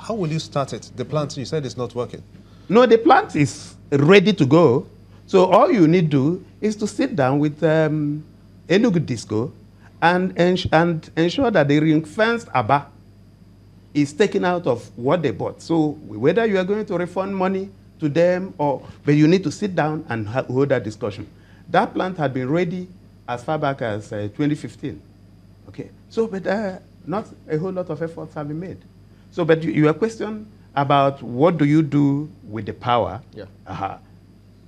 how will you start it? The plant, you said, is not working. No, the plant is ready to go. So all you need to do is to sit down with Enugu Disco and ensure that the ring-fenced Abia is taken out of what they bought. So whether you are going to refund money to them but you need to sit down and hold that discussion. That plant had been ready as far back as 2015. Okay, so but not a whole lot of efforts have been made. So, but your question about what do you do with the power? Yeah.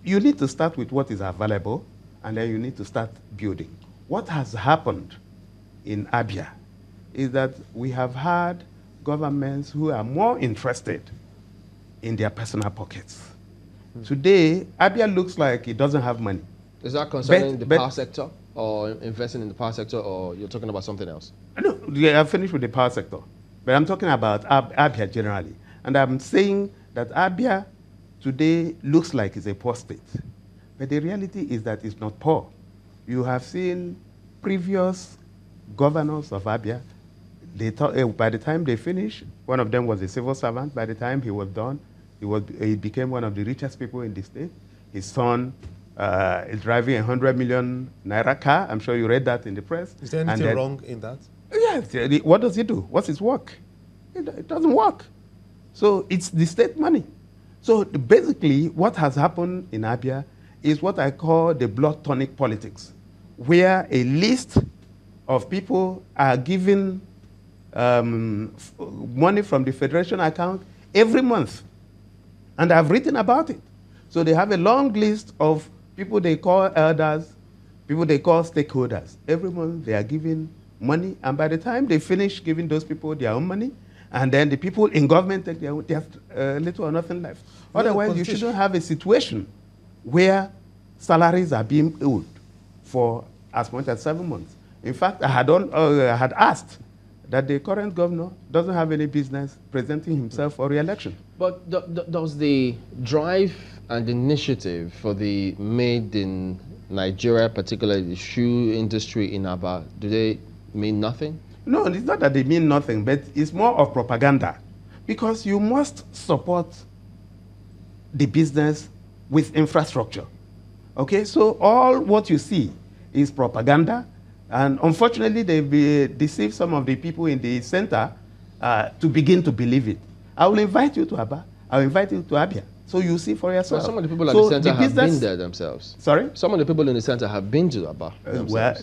You need to start with what is available, and then you need to start building. What has happened in Abia is that we have had governments who are more interested in their personal pockets. Today, Abia looks like it doesn't have money. Is that concerning the power sector, or investing in the power sector, or you're talking about something else? No, yeah, I finished with the power sector. But I'm talking about Abia generally. And I'm saying that Abia today looks like it's a poor state. But the reality is that it's not poor. You have seen previous governors of Abia. They thought, by the time they finished, one of them was a civil servant. By the time he was done, he became one of the richest people in the state. His son is driving a 100 million naira car. I'm sure you read that in the press. Is there anything wrong in that? Yes. What does he do? What's his work? It doesn't work. So it's the state money. So basically, what has happened in Abia is what I call the blood tonic politics, where a list of people are given money from the federation account every month. And I've written about it. So they have a long list of people they call elders, people they call stakeholders. Every month they are given money, and by the time they finish giving those people their own money, and then the people in government take their own, they have little or nothing left. Otherwise, you shouldn't have a situation where salaries are being owed for as much as 7 months. In fact, I had asked that the current governor doesn't have any business presenting himself for re-election. But does the drive and initiative for the made in Nigeria, particularly the shoe industry in Abia, do they mean nothing? No, it's not that they mean nothing, but it's more of propaganda. Because you must support the business with infrastructure. Okay, so all what you see is propaganda. And unfortunately, they've deceived some of the people in the center to begin to believe it. I will invite you to Abia. I'll invite you to Abia. So you see for yourself. Well, some of the people at the center have been there themselves. Sorry? Some of the people in the center have been to Abia themselves. Well,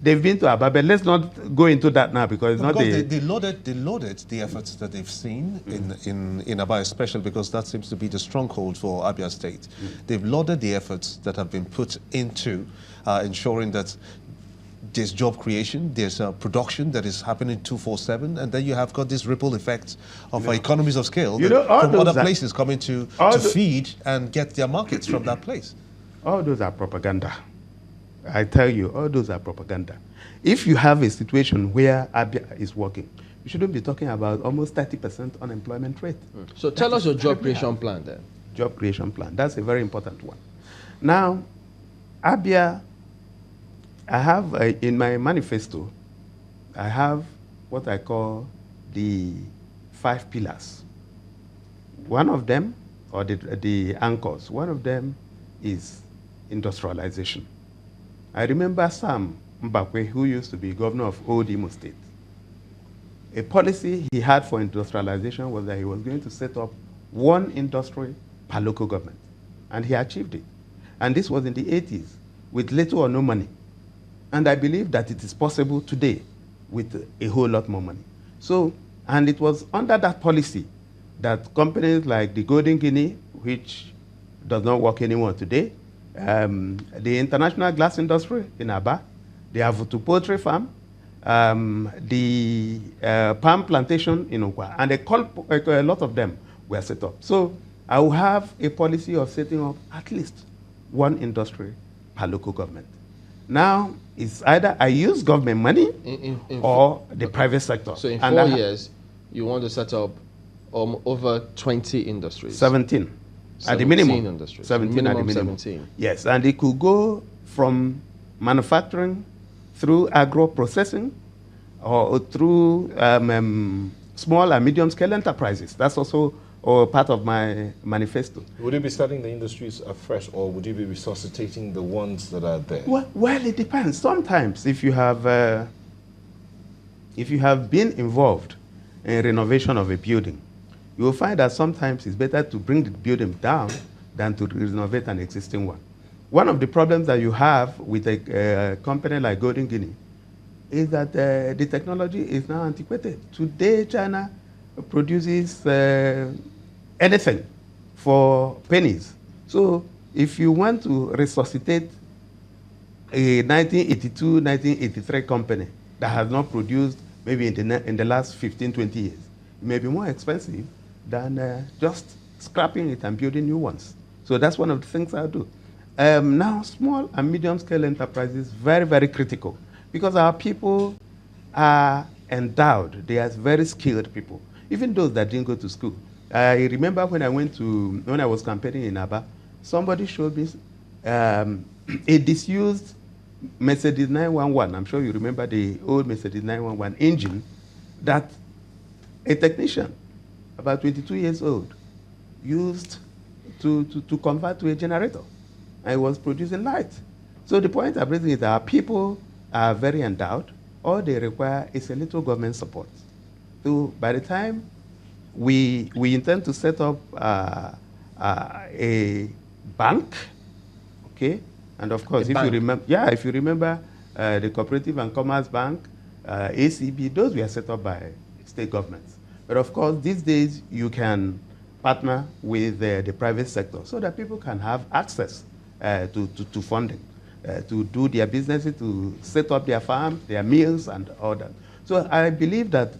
they've been to Abia, but let's not go into that now because they loaded the efforts that they've seen in Abia, especially because that seems to be the stronghold for Abia State. They've loaded the efforts that have been put into ensuring that there's job creation, there's production that is happening 24/7, and then you have got this ripple effect of economies of scale from other places coming to feed and get their markets from that place. All those are propaganda. I tell you, all those are propaganda. If you have a situation where Abia is working, you shouldn't be talking about almost 30% unemployment rate. So tell us your job creation plan then. Job creation plan, that's a very important one. Now, Abia, I have in my manifesto, I have what I call the 5 pillars. One of them, or the anchors, one of them is industrialization. I remember Sam Mbakwe, who used to be governor of Old Imo State. A policy he had for industrialization was that he was going to set up 1 industry per local government. And he achieved it. And this was in the 80s with little or no money. And I believe that it is possible today with a whole lot more money. So, and it was under that policy that companies like the Golden Guinea, which does not work anymore today, the international glass industry in Abia, the Avutu poultry farm, the palm plantation in Okwa, and a lot of them were set up. So I will have a policy of setting up at least 1 industry per local government. Now, it's either I use government money or the private sector. So in 4 years, you want to set up over 20 industries? 17. At the minimum. Industries. 17 minimum at the minimum. 17. Yes, and it could go from manufacturing through agro-processing or through small and medium-scale enterprises. That's also part of my manifesto. Would you be starting the industries afresh, or would you be resuscitating the ones that are there? Well, it depends. Sometimes, if you have been involved in renovation of a building, you will find that sometimes it's better to bring the building down than to renovate an existing one. One of the problems that you have with a company like Golden Guinea is that the technology is now antiquated. Today, China produces anything for pennies. So if you want to resuscitate a 1982, 1983 company that has not produced maybe in the last 15, 20 years, it may be more expensive than just scrapping it and building new ones. So that's one of the things I do. Now, small and medium-scale enterprises, very, very critical, because our people are endowed. They are very skilled people, even those that didn't go to school. I remember when I was campaigning in Abia, somebody showed me a disused Mercedes 911. I'm sure you remember the old Mercedes 911 engine that a technician, about 22 years old, used to convert to a generator. And it was producing light. So the point I'm raising is that our people are very endowed. All they require is a little government support. So by the time we intend to set up a bank, okay? And of course, if you remember the Cooperative and Commerce Bank, ACB, those were set up by state governments. But of course, these days, you can partner with the private sector so that people can have access to funding, to do their businesses, to set up their farms, their mills, and all that. So I believe that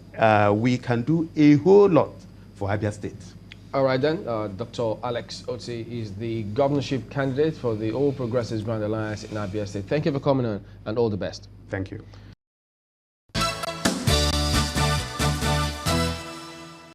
we can do a whole lot for Abia State. All right then, Dr. Alex Otti is the governorship candidate for the All Progressives Grand Alliance in Abia State. Thank you for coming on, and all the best. Thank you.